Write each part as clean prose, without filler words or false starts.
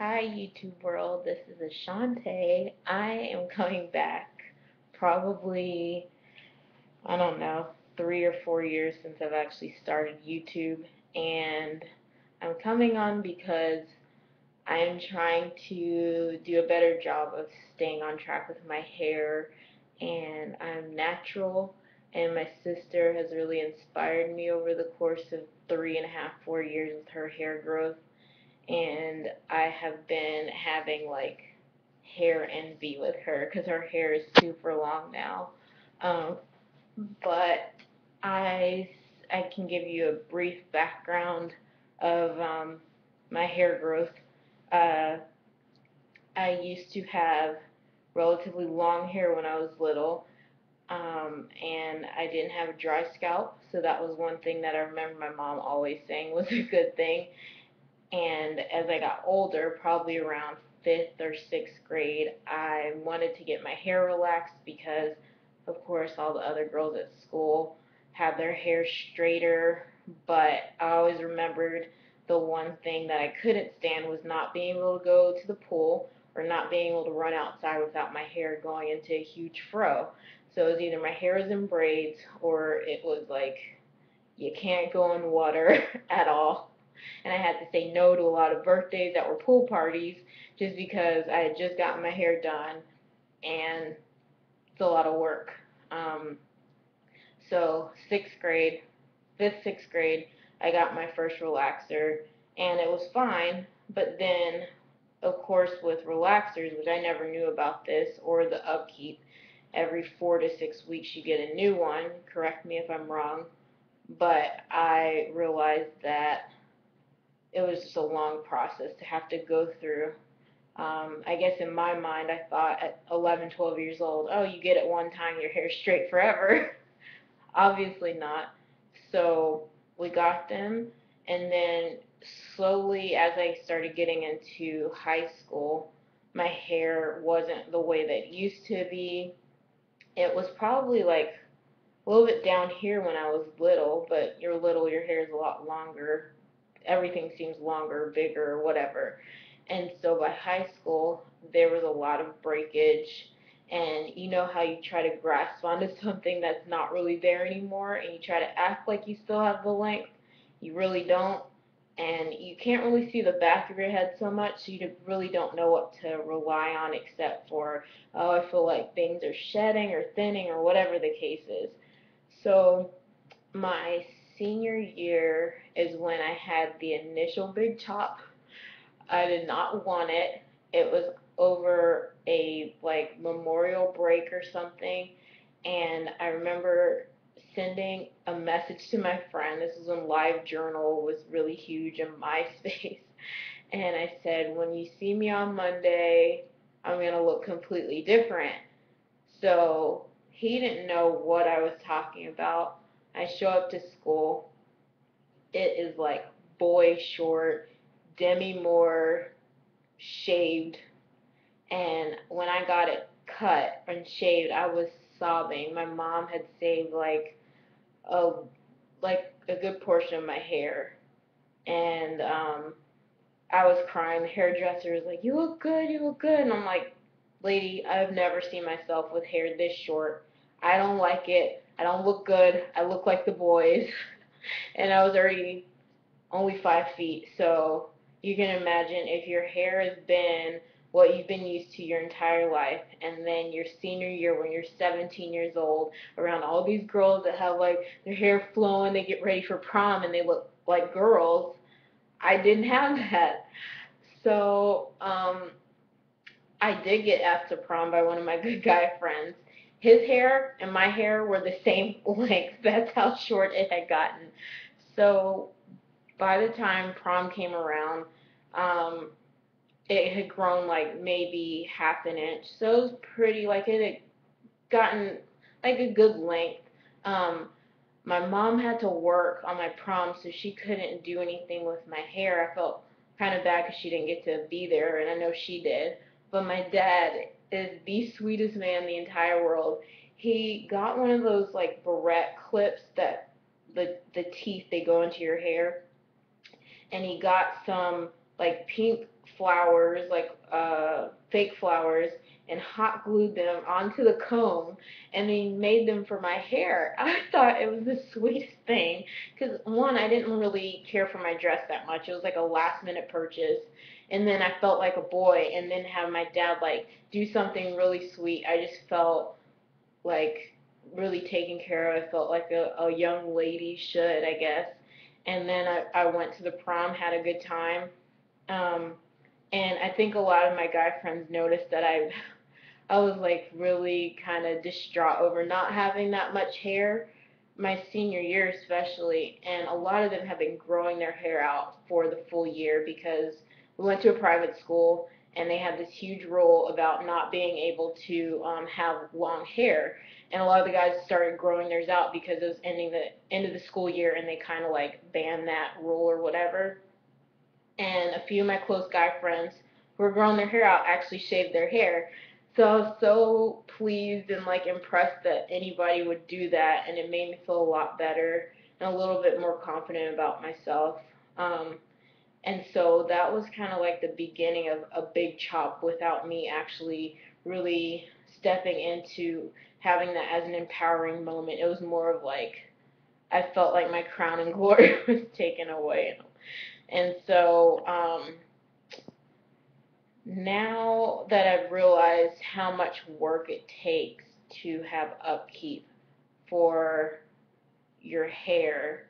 Hi, YouTube world. This is Ashante. I am coming back probably, I don't know, 3 or 4 years since I've actually started YouTube. And I'm coming on because I'm trying to do a better job of staying on track with my hair. And I'm natural, and my sister has really inspired me over the course of 3.5, 4 years with her hair growth, and I have been having like hair envy with her because her hair is super long now. Um, but I I can give you a brief background of my hair growth. Uh, I used to have relatively long hair when I was little, and I didn't have a dry scalp, so that was one thing that I remember my mom always saying was a good thing. And as I got older, probably around fifth or sixth grade, I wanted to get my hair relaxed because, of course, all the other girls at school had their hair straighter. But I always remembered the one thing that I couldn't stand was not being able to go to the pool or not being able to run outside without my hair going into a huge fro. So it was either my hair was in braids or it was like you can't go in water at all, and I had to say no to a lot of birthdays that were pool parties just because I had just gotten my hair done, and it's a lot of work. Um, so sixth grade, fifth, sixth grade, I got my first relaxer, and it was fine. But then, of course, with relaxers, which I never knew about this or the upkeep, every 4 to 6 weeks you get a new one. Correct me if I'm wrong, but I realized that it was just a long process to have to go through. I guess in my mind, I thought at 11, 12 years old, oh, you get it one time, your hair's straight forever. Obviously not. So we got them, and then slowly, as I started getting into high school, my hair wasn't the way that it used to be. It was probably like a little bit down here when I was little, but you're little, your hair is a lot longer. Everything seems longer, bigger, whatever. And so by high school, there was a lot of breakage. And you know how you try to grasp onto something that's not really there anymore, and you try to act like you still have the length? You really don't. And you can't really see the back of your head so much, so you really don't know what to rely on except for, oh, I feel like things are shedding or thinning or whatever the case is. So my senior year is when I had the initial big chop. I did not want it. It was over a like memorial break or something, and I remember sending a message to my friend. This was when LiveJournal was really huge in MySpace, and I said, "When you see me on Monday, I'm gonna look completely different." So he didn't know what I was talking about. I show up to school. It is like boy short, Demi Moore shaved, and when I got it cut and shaved, I was sobbing. My mom had saved a a good portion of my hair, and I was crying. The hairdresser was like, "You look good, you look good," and I'm like, "Lady, I've never seen myself with hair this short. I don't like it. I don't look good. I look like the boys." And I was already only 5 feet. So you can imagine if your hair has been what you've been used to your entire life, and then your senior year when you're 17 years old, around all these girls that have like their hair flowing, they get ready for prom and they look like girls. I didn't have that. So I did get asked to prom by one of my good guy friends. His hair and my hair were the same length. That's how short it had gotten. So by the time prom came around, um, it had grown like maybe half an inch. So it was pretty, like it had gotten like a good length. Um, my mom had to work on my prom, so she couldn't do anything with my hair. I felt kind of bad because she didn't get to be there, and I know she did. But my dad is the sweetest man in the entire world. He got one of those like barrette clips that the teeth they go into your hair, and he got some like pink flowers, like fake flowers, and hot glued them onto the comb, and he made them for my hair. I thought it was the sweetest thing because one, I didn't really care for my dress that much. It was like a last minute purchase, and then I felt like a boy, and then have my dad like do something really sweet. I just felt like really taken care of. I felt like a young lady should, I guess. And then I went to the prom, had a good time. Um, and I think a lot of my guy friends noticed that I was like really kind of distraught over not having that much hair my senior year especially, and a lot of them have been growing their hair out for the full year because we went to a private school and they had this huge rule about not being able to have long hair, and a lot of the guys started growing theirs out because it was ending the end of the school year and they kind of like banned that rule or whatever. And a few of my close guy friends who were growing their hair out actually shaved their hair. So I was so pleased and like impressed that anybody would do that, and it made me feel a lot better and a little bit more confident about myself. Um, and so that was kind of like the beginning of a big chop without me actually really stepping into having that as an empowering moment. It was more of like I felt like my crown and glory was taken away. And so now that I've realized how much work it takes to have upkeep for your hair,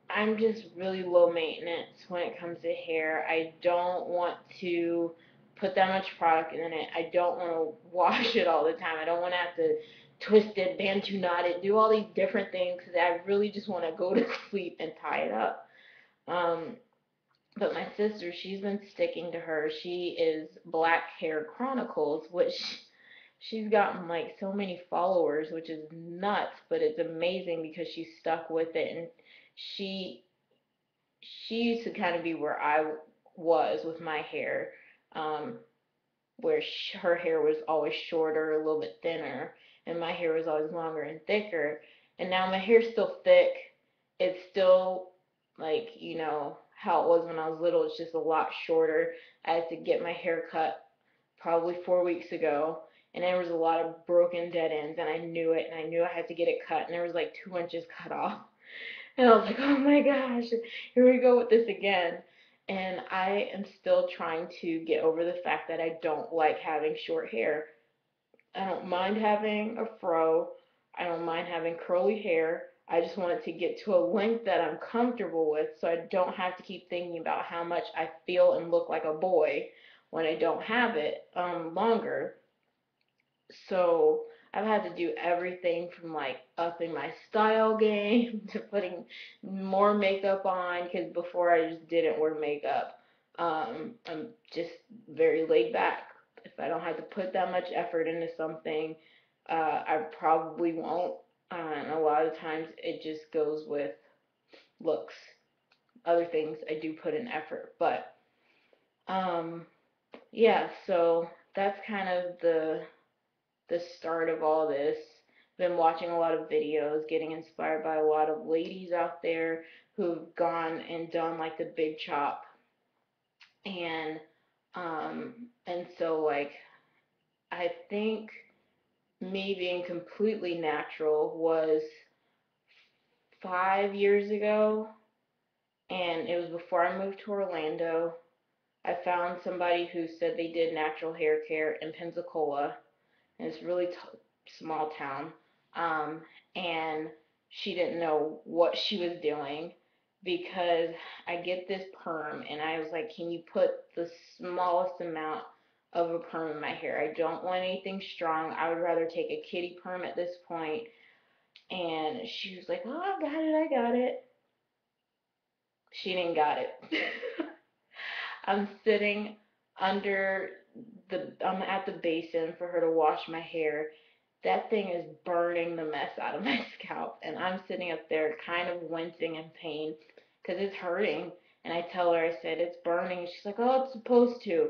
I'm just really low maintenance when it comes to hair. I don't want to put that much product in it. I don't want to wash it all the time. I don't want to have to twist it, bantu knot it, do all these different things because I really just want to go to sleep and tie it up. Um, But my sister, she's been sticking to her. She is Black Hair Chronicles, which she's gotten like so many followers, which is nuts, but it's amazing because she's stuck with it. And she she used to kind of be where I was with my hair, um, where her hair was always shorter, a little bit thinner, and my hair was always longer and thicker. And now my hair's still thick. It's still like, how it was when I was little. It's just a lot shorter. I had to get my hair cut probably 4 weeks ago, and there was a lot of broken dead ends, and I knew it, and I knew I had to get it cut, and there was like 2 inches cut off. And I was like, oh my gosh, here we go with this again. And I am still trying to get over the fact that I don't like having short hair. I don't mind having a fro. I don't mind having curly hair. I just want it to get to a length that I'm comfortable with so I don't have to keep thinking about how much I feel and look like a boy when I don't have it longer. So I've had to do everything from like upping my style game to putting more makeup on because before I just didn't wear makeup. I'm just very laid back. If I don't have to put that much effort into something, I probably won't. And a lot of times it just goes with looks. Other things I do put in effort, but um, yeah. So that's kind of the start of all this. Been watching a lot of videos, getting inspired by a lot of ladies out there who've gone and done like the big chop, and so like I think me being completely natural was 5 years ago, and it was before I moved to Orlando. I found somebody who said they did natural hair care in Pensacola, and it's a really small town. Um, and she didn't know what she was doing because I get this perm, and I was like, can you put the smallest amount of a perm in my hair? I don't want anything strong. I would rather take a kitty perm at this point. And she was like, oh, I got it, I got it. She didn't got it. I'm sitting under I'm at the basin for her to wash my hair. That thing is burning the mess out of my scalp, and I'm sitting up there kind of wincing in pain because it's hurting. And I tell her, I said, it's burning. She's like, oh, it's supposed to.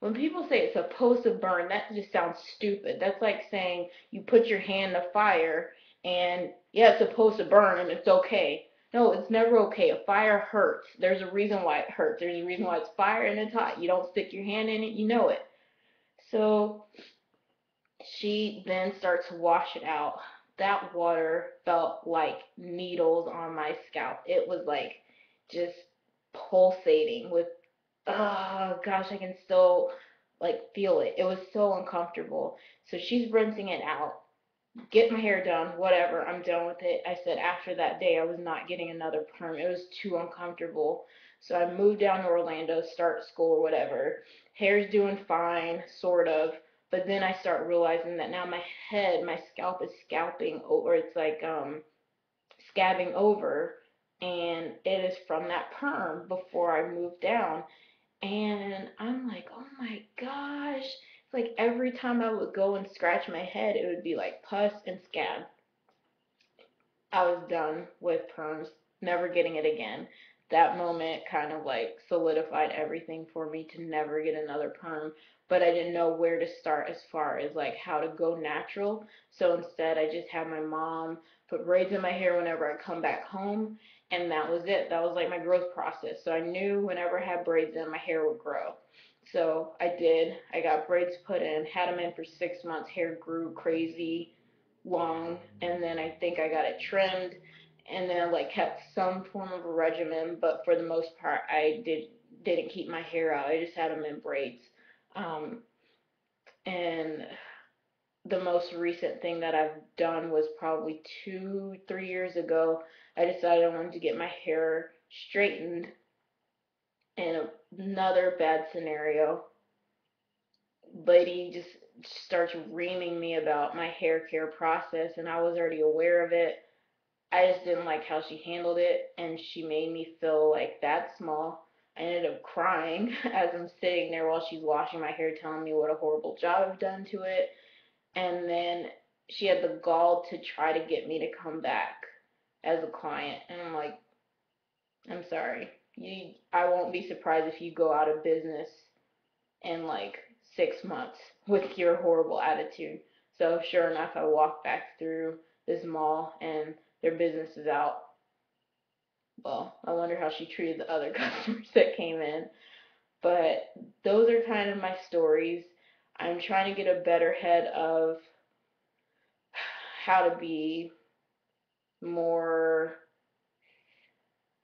When people say it's supposed to burn, that just sounds stupid. That's like saying you put your hand in a fire and yeah, it's supposed to burn and it's okay. No, it's never okay. A fire hurts. There's a reason why it hurts. There's a reason why it's fire and it's hot. You don't stick your hand in it, you know it. So she then starts to wash it out. That water felt like needles on my scalp. It was like just pulsating with, oh gosh, I can still like feel it. It was so uncomfortable. So she's rinsing it out, get my hair done, whatever, I'm done with it. I said after that day I was not getting another perm. It was too uncomfortable. So I moved down to Orlando, start school or whatever. Hair's doing fine, sort of. But then I start realizing that now my head, my scalp is scalping over. It's like scabbing over. And it is from that perm before I moved down. And I'm like, oh my gosh. It's like every time I would go and scratch my head, it would be like pus and scab. I was done with perms, never getting it again. That moment kind of like solidified everything for me to never get another perm, but I didn't know where to start as far as like how to go natural. So instead, I just had my mom put braids in my hair whenever I come back home, and that was it. That was like my growth process. So I knew whenever I had braids in, my hair would grow. So I did. I got braids put in, had them in for 6 months. Hair grew crazy long, and then I think I got it trimmed, and then I like kept some form of a regimen, but for the most part I didn't keep my hair out. I just had them in braids. Um, and the most recent thing that I've done was probably 3 years ago. I decided I wanted to get my hair straightened. In another bad scenario, lady just starts reaming me about my hair care process, and I was already aware of it. I just didn't like how she handled it, and she made me feel like that small. I ended up crying as I'm sitting there while she's washing my hair, telling me what a horrible job I've done to it. And then she had the gall to try to get me to come back as a client. And I'm like, I'm sorry. I won't be surprised if you go out of business in like 6 months with your horrible attitude. So sure enough, I walked back through this mall and their business is out. Well, I wonder how she treated the other customers that came in. But those are kind of my stories. I'm trying to get a better head of how to be more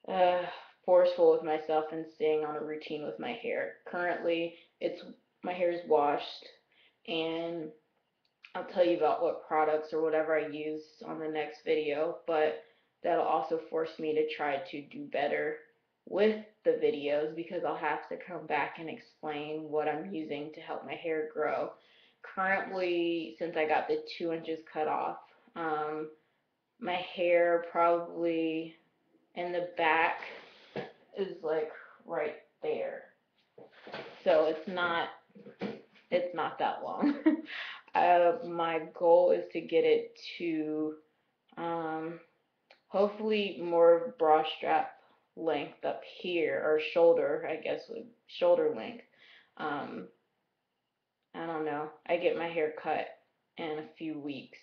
uh, forceful with myself and staying on a routine with my hair. Currently, it's my hair is washed, and I'll tell you about what products or whatever I use on the next video, but that'll also force me to try to do better with the videos because I'll have to come back and explain what I'm using to help my hair grow. Currently, since I got the 2 inches cut off, my hair probably in the back is like right there. So it's not that long. My goal is to get it to um, hopefully more bra strap length up here, or shoulder, I guess, with shoulder length. Um, I don't know. I get my hair cut in a few weeks,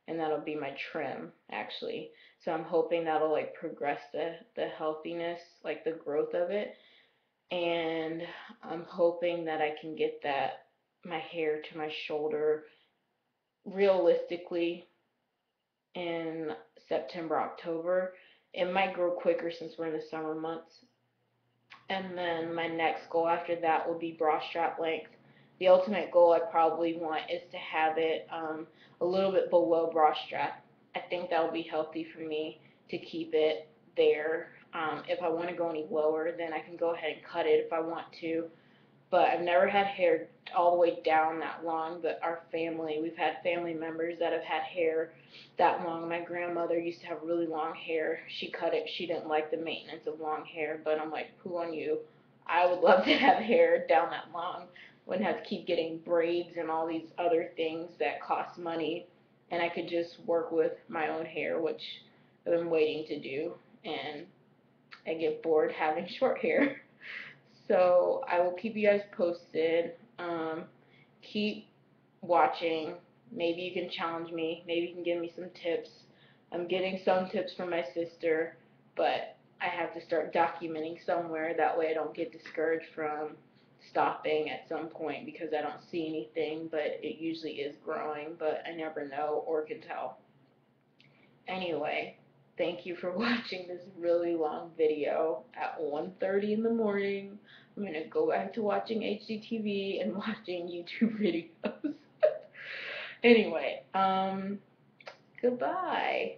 and that'll be my trim actually. So I'm hoping that'll like progress the healthiness, like the growth of it, and I'm hoping that I can get that my hair to my shoulder realistically in September, October. It might grow quicker since we're in the summer months. And then my next goal after that will be bra strap length. The ultimate goal I probably want is to have it a little bit below bra strap. I think that will be healthy for me to keep it there. If I want to go any lower, then I can go ahead and cut it if I want to, but I've never had hair all the way down that long. But our family, we've had family members that have had hair that long. My grandmother used to have really long hair. She cut it. She didn't like the maintenance of long hair, but I'm like, poo on you. I would love to have hair down that long. Wouldn't have to keep getting braids and all these other things that cost money, and I could just work with my own hair, which I've been waiting to do, and I get bored having short hair. So I will keep you guys posted. Keep watching. Maybe you can challenge me. Maybe you can give me some tips. I'm getting some tips from my sister. but I have to start documenting somewhere. That way I don't get discouraged from stopping at some point because I don't see anything, but it usually is growing, but I never know or can tell. Anyway, thank you for watching this really long video at 1:30 in the morning. I'm going to go back to watching HGTV and watching YouTube videos. Anyway, goodbye.